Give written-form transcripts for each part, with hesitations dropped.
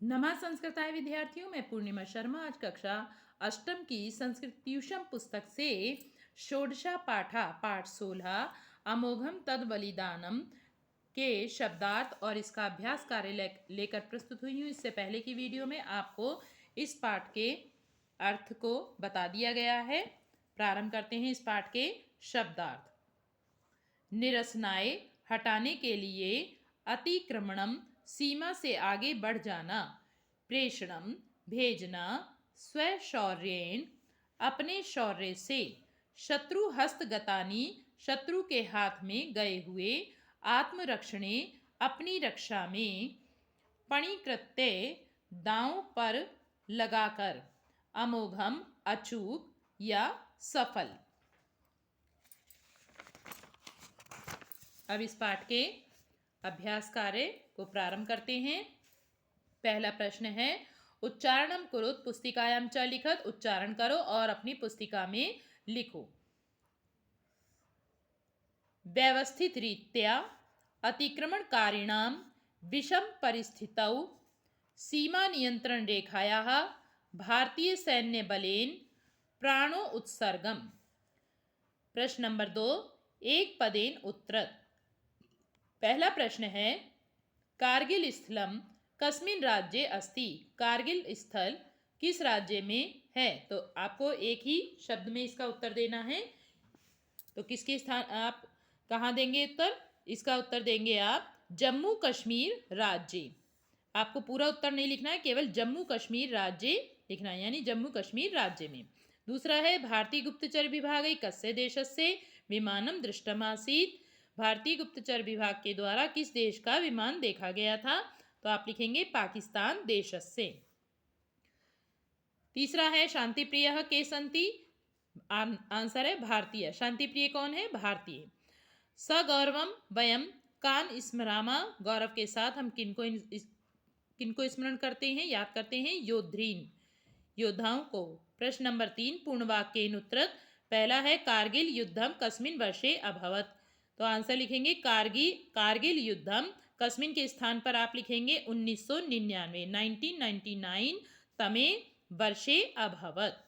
नमः संस्कृताय विद्यार्थियों, मैं पूर्णिमा शर्मा आज कक्षा अष्टम की संस्कृत ट्यूशन पुस्तक से षोडशा पाठा पाठ 16 अमोघम तद बलिदानम के शब्दार्थ और इसका अभ्यास कार्य लेकर प्रस्तुत हुई हूँ। इससे पहले की वीडियो में आपको इस पाठ के अर्थ को बता दिया गया है। प्रारंभ करते हैं इस पाठ के शब्दार्थ। निरसनाए हटाने के लिए, अतिक्रमणम सीमा से आगे बढ़ जाना, प्रेषणम भेजना, स्वशौर्येण अपने शौर्य से, शत्रु हस्तगतानी शत्रु के हाथ में गए हुए, आत्मरक्षणे अपनी रक्षा में, पणिकृत्य दांव पर लगाकर, अमोघम अचूक या सफल। अब इस पाठ के अभ्यास कार्य को प्रारंभ करते हैं। पहला प्रश्न है, उच्चारणम कुरुत पुस्तिकायाम च लिखत। उच्चारण करो और अपनी पुस्तिका में लिखो। व्यवस्थित रीत्या अतिक्रमणकारिणाम विषम परिस्थितौ सीमा नियंत्रण रेखायाः भारतीय सैन्य बलेन प्राणो उत्सर्गम। प्रश्न नंबर 2, एक पदेन उत्तरत। पहला प्रश्न है, कारगिल स्थलम कस्मिन राज्ये अस्ति। कारगिल स्थल किस राज्य में है? तो आपको एक ही शब्द में इसका उत्तर देना है। तो किसके स्थान आप कहाँ देंगे उत्तर? इसका उत्तर देंगे आप जम्मू कश्मीर राज्य। आपको पूरा उत्तर नहीं लिखना है, केवल जम्मू कश्मीर राज्य लिखना है, यानी जम्मू कश्मीर राज्य में। दूसरा है, भारतीय गुप्तचर विभाग कस्य देशस्य विमानम दृष्टमासीत्। भारतीय गुप्तचर विभाग के द्वारा किस देश का विमान देखा गया था? तो आप लिखेंगे पाकिस्तान देशस्य। तीसरा है, शांति प्रिय के संति। आंसर है भारतीय। शांति प्रिय कौन है? भारतीय। सगौरवम वयम कान स्मरामा। गौरव के साथ हम किनको स्मरण करते हैं, याद करते हैं? योद्धीन, योद्धाओं को। प्रश्न नंबर 3, पूर्ण वाक्य उत्तरत। पहला है, कारगिल युद्धम कस्मिन वर्षे अभवत। तो आंसर लिखेंगे कारगिल युद्धम कस्मिन के स्थान पर आप लिखेंगे 1999, 1999 तमे वर्षे अभवत।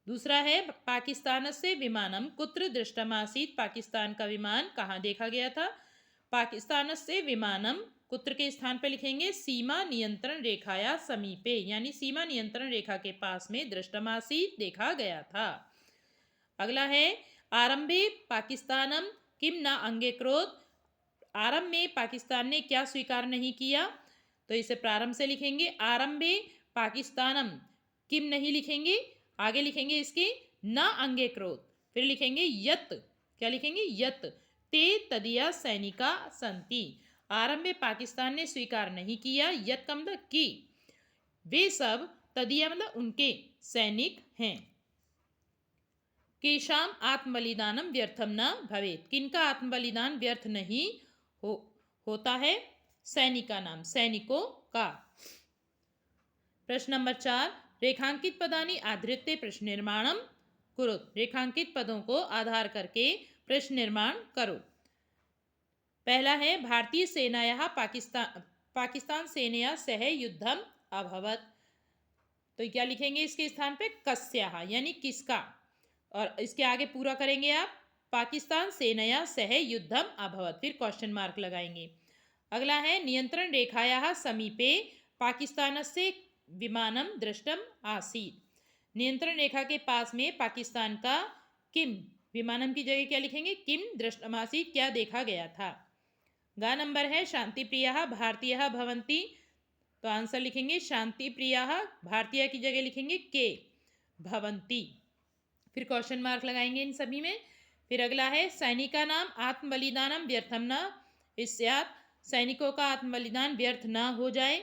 दूसरा है, पाकिस्तान से विमानम कुत्र दृष्टमासीत्। पाकिस्तान का विमान कहाँ देखा गया था? पाकिस्तान से विमानम कुत्र के स्थान पर लिखेंगे सीमा नियंत्रण रेखाया समीपे, यानी सीमा नियंत्रण रेखा के पास में दृष्टमासीत् देखा गया था। अगला है, आरंभे पाकिस्तानम किम न अंगीकृत। आरंभ में पाकिस्तान ने क्या स्वीकार नहीं किया? तो इसे प्रारंभ से लिखेंगे आरंभे पाकिस्तानम, किम नहीं लिखेंगे, आगे लिखेंगे इसके न अंगीकृत, फिर लिखेंगे यत। क्या लिखेंगे? यत ते तदिया सैनिका संति। आरंभ में पाकिस्तान ने स्वीकार नहीं किया, यत का मतलब कि, वे सब, तदिया मतलब उनके सैनिक हैं। केशाम आत्म बलिदानम व्यर्थम न भवेत। किनका आत्म बलिदान व्यर्थ नहीं होता है? सैनिका नाम, सैनिकों का। प्रश्न नंबर 4, रेखांकित पदानि आधृत्य प्रश्न निर्माणम कुरुत। रेखांकित पदों को आधार करके प्रश्न निर्माण करो। पहला है, भारतीय सेनायाः पाकिस्तान सेनया सह युद्धम अभवत। तो क्या लिखेंगे इसके स्थान पे? कस्याः, यानी किसका। और इसके आगे पूरा करेंगे आप, पाकिस्तान सेनया सह युद्धम अभवत, फिर क्वेश्चन मार्क लगाएंगे। अगला है, नियंत्रण रेखायाः समीपे पाकिस्तानस्य विमानम दृष्टम आसीत्। नियंत्रण रेखा के पास में पाकिस्तान का किम, विमानम की जगह क्या लिखेंगे? किम दृष्टम आसीत्, क्या देखा गया था। गा नंबर है, शांति प्रियाः भारतीयः भवन्ति। तो आंसर लिखेंगे शांति प्रियाः, भारतीय की जगह लिखेंगे के भवन्ति, फिर क्वेश्चन मार्क लगाएंगे इन सभी में। फिर अगला है, सैनिका नाम आत्म बलिदानम व्यर्थम न स्यात्। सैनिकों का आत्म बलिदान व्यर्थ न हो जाए,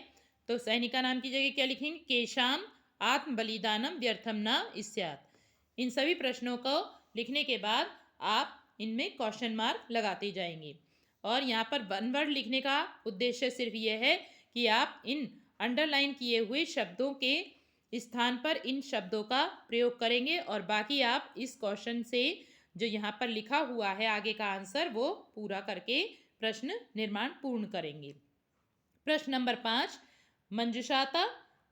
तो सैनिका नाम की जगह क्या लिखेंगे? केशाम आत्म बलिदानम व्यर्थम न स्यात्। इन सभी प्रश्नों को लिखने के बाद आप इनमें क्वेश्चन मार्क लगाते जाएंगे। और यहाँ पर वन वर्ड लिखने का उद्देश्य सिर्फ ये है कि आप इन अंडरलाइन किए हुए शब्दों के स्थान पर इन शब्दों का प्रयोग करेंगे, और बाकी आप इस क्वेश्चन से जो यहाँ पर लिखा हुआ है आगे का आंसर, वो पूरा करके प्रश्न निर्माण पूर्ण करेंगे। प्रश्न नंबर 5, मंजुषाता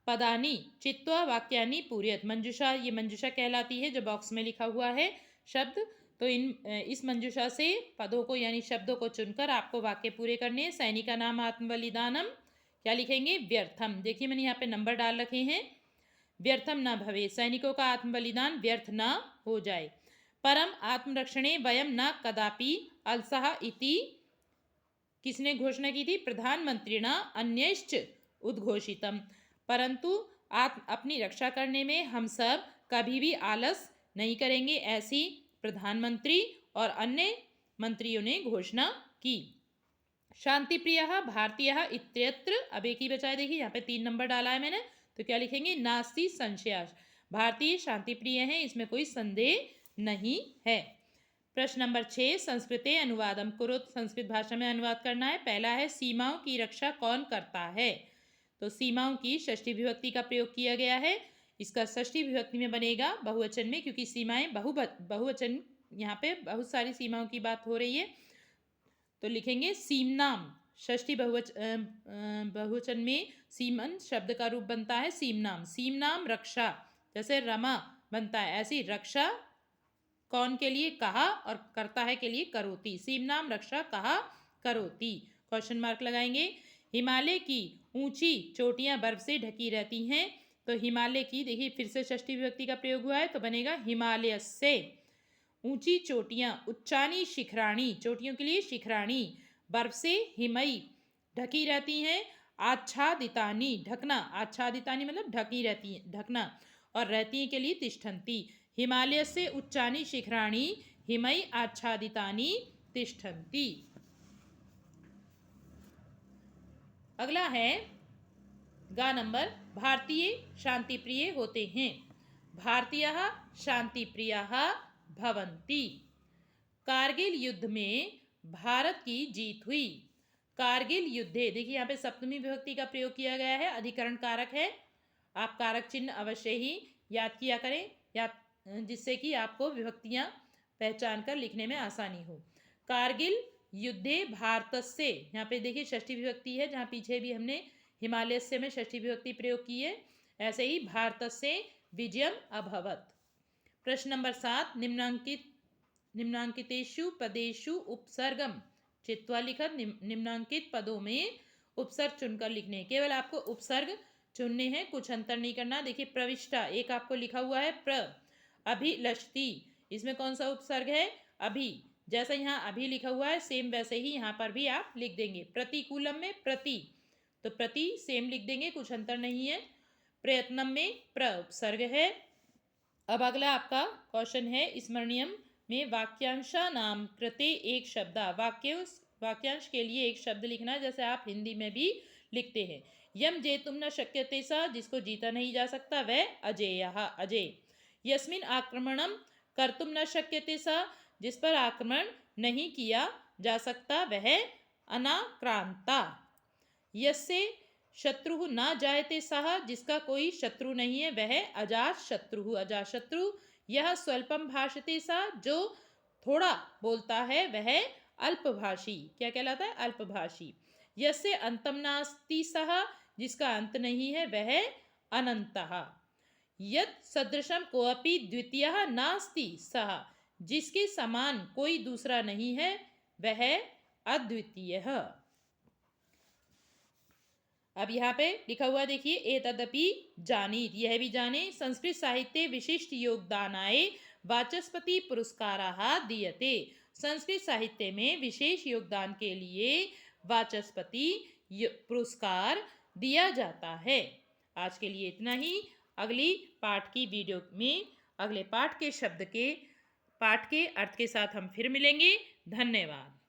पदानी चित्वा वाक्यानि पूरयत। मंजुषा, ये मंजुषा कहलाती है जो बॉक्स में लिखा हुआ है शब्द। तो इस मंजुषा से पदों को यानी शब्दों को चुनकर आपको वाक्य पूरे करने हैं। सैनिका नाम आत्मबलिदानम, क्या लिखेंगे? व्यर्थम। देखिए मैंने यहाँ पे नंबर डाल रखे हैं। व्यर्थम न भवे, सैनिकों का आत्मबलिदान व्यर्थ न हो जाए। परम आत्मरक्षणे वयम न कदापि अलसः इति, किसने घोषणा की थी? प्रधानमंत्रिणा अन्यश्च उद्घोषितम। परंतु अपनी रक्षा करने में हम सब कभी भी आलस नहीं करेंगे, ऐसी प्रधानमंत्री और अन्य मंत्रियों ने घोषणा की। शांति प्रिय भारतीय इत्यत्र, अब एक ही बचा है। देखिए यहाँ पे 3 नंबर डाला है मैंने, तो क्या लिखेंगे? नास्ति संशय, भारतीय शांति प्रिय हैं, इसमें कोई संदेह नहीं है। प्रश्न नंबर 6, संस्कृते अनुवादम कुरुत, संस्कृत भाषा में अनुवाद करना है। पहला है बहुवचन की रक्षा कौन करता है? तो सीमाओं की षष्ठी विभक्ति का प्रयोग किया गया है। इसका षष्ठी विभक्ति में बनेगा बहुवचन में, क्योंकि सीमाएं बहुवचन, यहाँ पे बहुत सारी सीमाओं की बात हो रही है। तो लिखेंगे सीमनाम, षष्ठी बहुवचन में सीमन शब्द का रूप बनता है सीमनाम। सीमनाम रक्षा, जैसे रमा बनता है, ऐसी रक्षा कौन के लिए? कहा, और करता है के लिए करोति। सीमनाम रक्षा कहा करोति, क्वेश्चन मार्क लगाएंगे। हिमालय की ऊंची चोटियां बर्फ से ढकी रहती हैं, तो हिमालय की, देखिए फिर से षष्ठी विभक्ति का प्रयोग हुआ है, तो बनेगा हिमालय से। ऊंची चोटियां, उच्चानी शिखराणी, चोटियों के लिए शिखराणी, बर्फ से हिमई ढकी रहती हैं। आच्छादितानी, ढकना, आच्छादितानी मतलब ढकी रहती हैं, ढकना, और रहती हैं के लिए तिष्ठन्ति। हिमालय से उच्चानी शिखराणी हिमई आच्छादितानी तिष्ठन्ति। अगला है गा नंबर, भारतीय शांति प्रिय होते हैं। भारतीय शांति प्रिय भवन्ति। कारगिल युद्ध में भारत की जीत हुई। कारगिल युद्धे, देखिए यहाँ पे सप्तमी विभक्ति का प्रयोग किया गया है, अधिकरण कारक है। आप कारक चिन्ह अवश्य ही याद किया करें, या जिससे कि आपको विभक्तियां पहचान कर लिखने में आसानी हो। कारगिल युद्धे भारतस्य, यहाँ पे देखिए षष्ठी विभक्ति है, जहाँ पीछे भी हमने हिमालयस्य में षष्ठी विभक्ति प्रयोग की है, ऐसे ही भारतस्य विजयम अभवत। प्रश्न नंबर 7, निम्नांकितेषु पदेषु उपसर्गम चित्वा लिखत। निम्नांकित पदों में उपसर्ग चुनकर लिखने, केवल आपको उपसर्ग चुनने हैं, कुछ अंतर नहीं करना। देखिए प्रविष्टा, एक आपको लिखा हुआ है प्र, अभिलषति, इसमें कौन सा उपसर्ग है? अभी। जैसा यहाँ अभी लिखा हुआ है सेम वैसे ही यहाँ पर भी आप लिख देंगे। प्रतिकूलम में प्रति, तो प्रति सेम लिख देंगे, कुछ अंतर नहीं है। प्रयत्नम में प्र उपसर्ग है। अब अगला आपका क्वेश्चन है, स्मरणीयम में वाक्यांशा नाम कृते एक शब्द, वाक्यांश के लिए एक शब्द लिखना, जैसे आप हिंदी में भी लिखते हैं। यम जेतुम न शक्यते सा, जिसको जीता नहीं जा सकता वह अजेयः, अजय। यस्मिन आक्रमणम कर्तुम न शक्यते सा, जिस पर आक्रमण नहीं किया जा सकता वह अनाक्रांता। यस्य शत्रु न जायते सह, जिसका कोई शत्रु नहीं है वह अजात शत्रु, अजात शत्रु। यह स्वल्पम भाषते सा, जो थोड़ा बोलता है वह अल्पभाषी, क्या कहलाता है? अल्पभाषी। यस्य अंतम नास्ति सह, जिसका अंत नहीं है वह अनंतः। यत् सदृशम कोऽपि द्वितीयः नास्ति सह, जिसके समान कोई दूसरा नहीं है वह अद्वितीय। अब यहाँ पे लिखा हुआ देखिए, एतदपि जानीत, यह भी जाने, संस्कृत साहित्य विशिष्ट योगदानाय वाचस्पति पुरस्काराः दीयते। संस्कृत साहित्य में विशेष योगदान के लिए वाचस्पति पुरस्कार दिया जाता है। आज के लिए इतना ही। अगली पाठ की वीडियो में अगले पाठ के शब्द के पाठ के अर्थ के साथ हम फिर मिलेंगे। धन्यवाद।